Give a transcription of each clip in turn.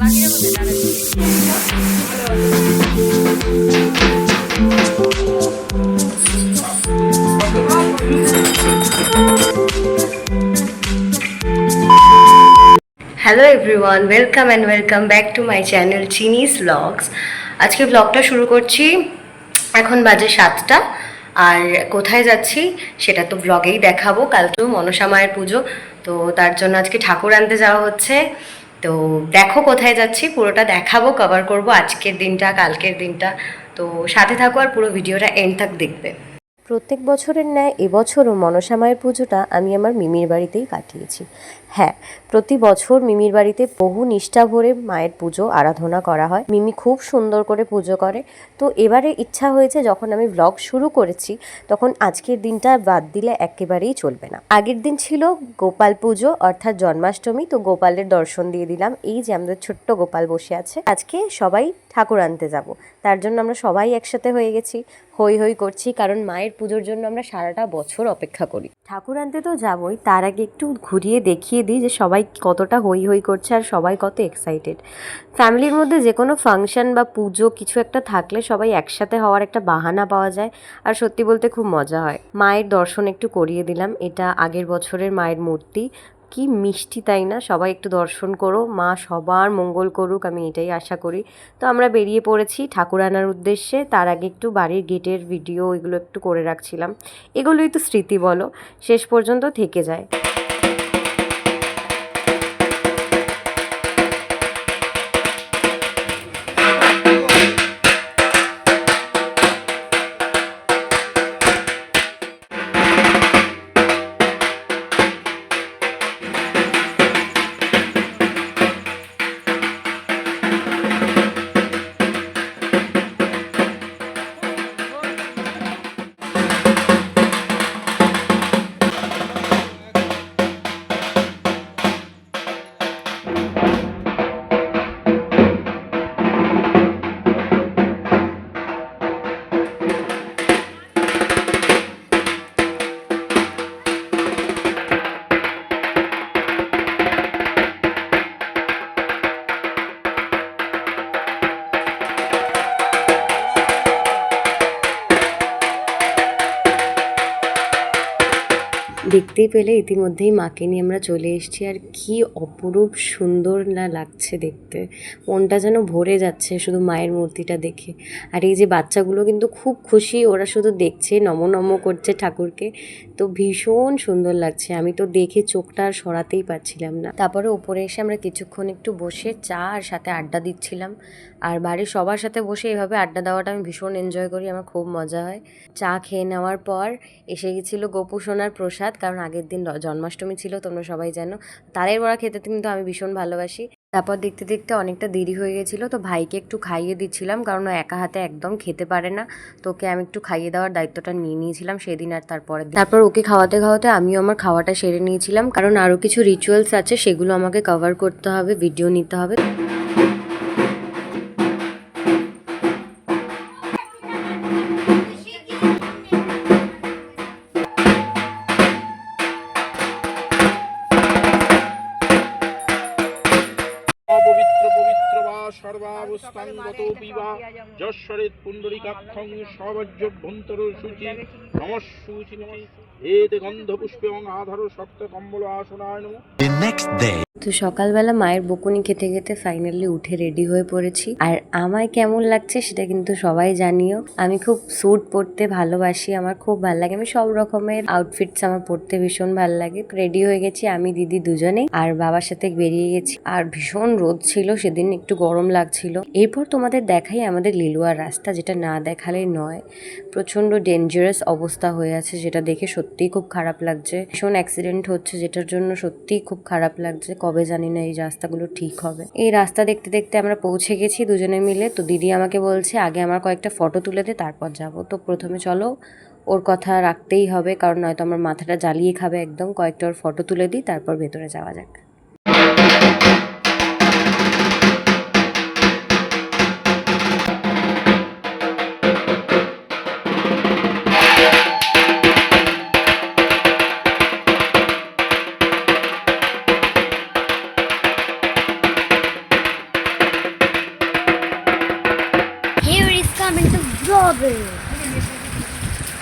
বাকিরা কোথায় তারা? Hello everyone, welcome and welcome back to my channel চিনিস ব্লগস। আজকে ব্লগটা শুরু করছি। এখন বাজে 7টা। আর কোথায় যাচ্ছি সেটা তো ব্লগেই দেখাবো। কালকেও মনসা মায়ের পুজো, তো তার জন্য আজকে ঠাকুর আনতে যাওয়া হচ্ছে। তো দেখো কোথায় যাচ্ছি, পুরোটা দেখাবো, কভার করব আজকের দিনটা, কালকের দিনটা। তো সাথে থাকো আর পুরো ভিডিওটা এন্ড তক দেখবে। প্রত্যেক বছরের ন্যায় এবছরও মনসা মায়ের পুজোটা আমি আমার মিমির বাড়িতেই কাটিয়েছি। হ্যাঁ, প্রতি বছর মিমির বাড়িতে বহু নিষ্ঠা ভরে মায়ের পুজো আরাধনা করা হয়। মিমি খুব সুন্দর করে পুজো করে। তো এবারে ইচ্ছা হয়েছে, যখন আমি ব্লগ শুরু করেছি তখন আজকের দিনটা বাদ দিলে একেবারেই চলবে না। আগের দিন ছিল গোপাল পুজো অর্থাৎ জন্মাষ্টমী, তো গোপালের দর্শন দিয়ে দিলাম। এই যে আমাদের ছোট্ট গোপাল বসে আছে। আজকে সবাই ঠাকুর আনতে যাব, তার জন্য আমরা সবাই একসাথে হয়ে গেছি, হই হই করছি, কারণ মায়ের পুজোর জন্য আমরা সারাটা বছর অপেক্ষা করি। ঠাকুর আনতে তো যাবই, তার আগে একটু ঘুরিয়ে দেখিয়ে দিই যে সবাই কতটা হই হই করছে আর সবাই কত এক্সাইটেড। ফ্যামিলির মধ্যে যে কোনো ফাংশন বা পুজো কিছু একটা থাকলে সবাই একসাথে হওয়ার একটা বাহানা পাওয়া যায়, আর সত্যি বলতে খুব মজা হয়। মায়ের দর্শন একটু করিয়ে দিলাম। এটা আগের বছরের মায়ের মূর্তি। কি মিষ্টি, তাই না? সবাই একটু দর্শন করো, মা সবার মঙ্গল করুক, আমি এটাই আশা করি। তো আমরা বেরিয়ে পড়েছি ঠাকুর আনার উদ্দেশ্যে। তার আগে একটু বাড়ির গেটের ভিডিও এগুলো একটু করে রাখছিলাম। এগুলোই তো স্মৃতি বলো, শেষ পর্যন্ত থেকে যায়। দেখতেই পেলে ইতিমধ্যেই মাকে নিয়ে আমরা চলে এসেছি। আর কি অপরূপ সুন্দর না লাগছে দেখতে, মনটা যেন ভরে যাচ্ছে শুধু মায়ের মূর্তিটা দেখে। আর এই যে বাচ্চাগুলো কিন্তু খুব খুশি, ওরা শুধু দেখছে, নম নম করছে ঠাকুরকে। তো ভীষণ সুন্দর লাগছে, আমি তো দেখে চোখটা আর সরাতেই পারছিলাম না। তারপরে ওপরে এসে আমরা কিছুক্ষণ একটু বসে চা আর সাথে আড্ডা দিচ্ছিলাম। আর বাড়ির সবার সাথে বসে এভাবে আড্ডা দেওয়াটা আমি ভীষণ এনজয় করি, আমার খুব মজা হয়। চা খেয়ে নেওয়ার পর এসে গেছিলো গোপু সোনার প্রসাদ, কারণ আগের দিন জন্মাষ্টমী ছিল, তোমরা সবাই জানো। তালের বড়া খেতে কিন্তু আমি ভীষণ ভালোবাসি। তারপর দেখতে দেখতে অনেকটা দেরি হয়ে গেছিলো, তো ভাইকে একটু খাইয়ে দিচ্ছিলাম, কারণ ও একা হাতে একদম খেতে পারে না। তোকে আমি একটু খাইয়ে দেওয়ার দায়িত্বটা নিয়ে নিয়েছিলাম সেদিন আর তারপর ওকে খাওয়াতে খাওয়াতে আমিও আমার খাওয়াটা সেরে নিয়েছিলাম, কারণ আরও কিছু রিচুয়ালস আছে, সেগুলো আমাকে কভার করতে হবে, ভিডিও নিতে হবে। অপবিত্র পবিত্র বা সর্বাবস্থানগতোপি বা যশ্বরেৎ পুণ্ডরীকাক্ষং সবজ্জভ্যন্তর সূচি নমঃসূচিনমঃ এতে গন্ধপুষ্পে এবং আধার শক্ত কম্বল আসনায় নমঃ। তো সকালবেলা মায়ের বকুনি খেতে খেতে ফাইনালি উঠে রেডি হয়ে পড়েছি। আর আমায় কেমন লাগছে সেটা কিন্তু সবাই জানিও। আমি খুব স্যুট পরতে ভালোবাসি, আমার খুব ভালো লাগে, আমি সব রকমের আউটফিটস আমার পরতে ভীষণ ভালো লাগে। রেডি হয়ে গেছি আমি দিদি দুজনেই, আর বাবার সাথে বেরিয়ে গেছি। আর ভীষণ রোদ ছিল সেদিন, একটু গরম লাগছিল। এরপর তোমাদের দেখাই আমাদের লিলুয়ার রাস্তা, যেটা না দেখালেই নয়। প্রচন্ড ডেঞ্জারাস অবস্থা হয়ে আছে, যেটা দেখে সত্যিই খুব খারাপ লাগছে। ভীষণ অ্যাক্সিডেন্ট হচ্ছে, যেটার জন্য সত্যিই খুব খারাপ লাগছে। কবে জানি না এই রাস্তাগুলো ঠিক হবে। এই রাস্তা দেখতে দেখতে আমরা পৌঁছে গেছি দুজনে মিলে। তো দিদি আমাকে বলছে আগে আমার কয়েকটা ফটো তুলে দে, তারপর যাব। তো প্রথমে চলো, ওর কথা রাখতেই হবে, কারণ নয়তো আমার মাথাটা জ্বালিয়ে খাবে একদম। কয়েকটা ওর ফটো তুলে দিই, তারপর ভেতরে যাওয়া যাক। হবে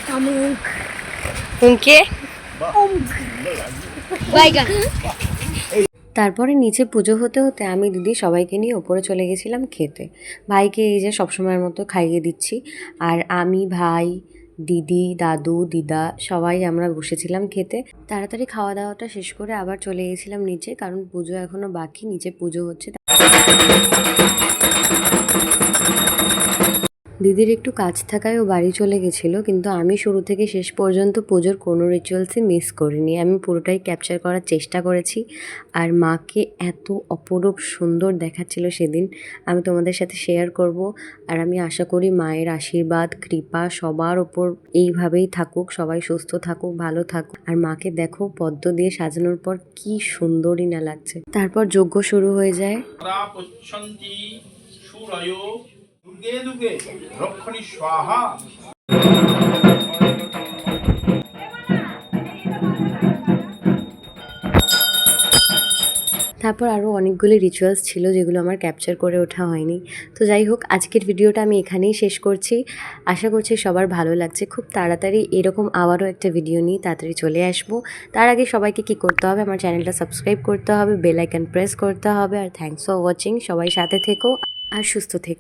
শামুক উনকে বাইগান। তারপরে নিচে পুজো হতে হতে আমি দিদি সবাইকে নিয়ে ওপরে চলে গেছিলাম খেতে। ভাইকে এই যে সবসময়ের মতো খাইয়ে দিচ্ছি, আর আমি, ভাই, দিদি, দাদু, দিদা সবাই আমরা বসেছিলাম খেতে। তাড়াতাড়ি খাওয়া দাওয়াটা শেষ করে আবার চলে গেছিলাম নিচে, কারণ পুজো এখনও বাকি, নিচে পুজো হচ্ছে। দিদির একটু কাজ থাকায় ও বাড়ি চলে গেছিলো, কিন্তু আমি শুরু থেকে শেষ পর্যন্ত পুজোর কোনো রিচুয়ালসই মিস করিনি। আমি পুরোটাই ক্যাপচার করার চেষ্টা করেছি। আর মাকে এত অপরূপ সুন্দর দেখাচ্ছিল সেদিন, আমি তোমাদের সাথে শেয়ার করব। আর আমি আশা করি মায়ের আশীর্বাদ, কৃপা সবার ওপর এইভাবেই থাকুক, সবাই সুস্থ থাকুক, ভালো থাকুক। আর মাকে দেখো পদ্ম দিয়ে সাজানোর পর কি সুন্দরই না লাগছে। তারপর যজ্ঞ শুরু হয়ে যায়। সদা পচ্ছন্তি সুরয় দুর্গে দুর্গে রক্ষণী স্বাহা। তারপর আরও অনেকগুলি রিচুয়ালস ছিল যেগুলো আমার ক্যাপচার করে ওঠা হয়নি। তো যাই হোক, আজকের ভিডিওটা আমি এখানেই শেষ করছি। আশা করছি সবার ভালো লাগছে। খুব তাড়াতাড়ি এরকম আবারও একটা ভিডিও নিয়ে তাড়াতাড়ি চলে আসবো। তার আগে সবাইকে কী করতে হবে, আমার চ্যানেলটা সাবস্ক্রাইব করতে হবে, বেল আইকন প্রেস করতে হবে। আর থ্যাংকস ফর ওয়াচিং। সবাই সাথে থেকো আর সুস্থ থেকো।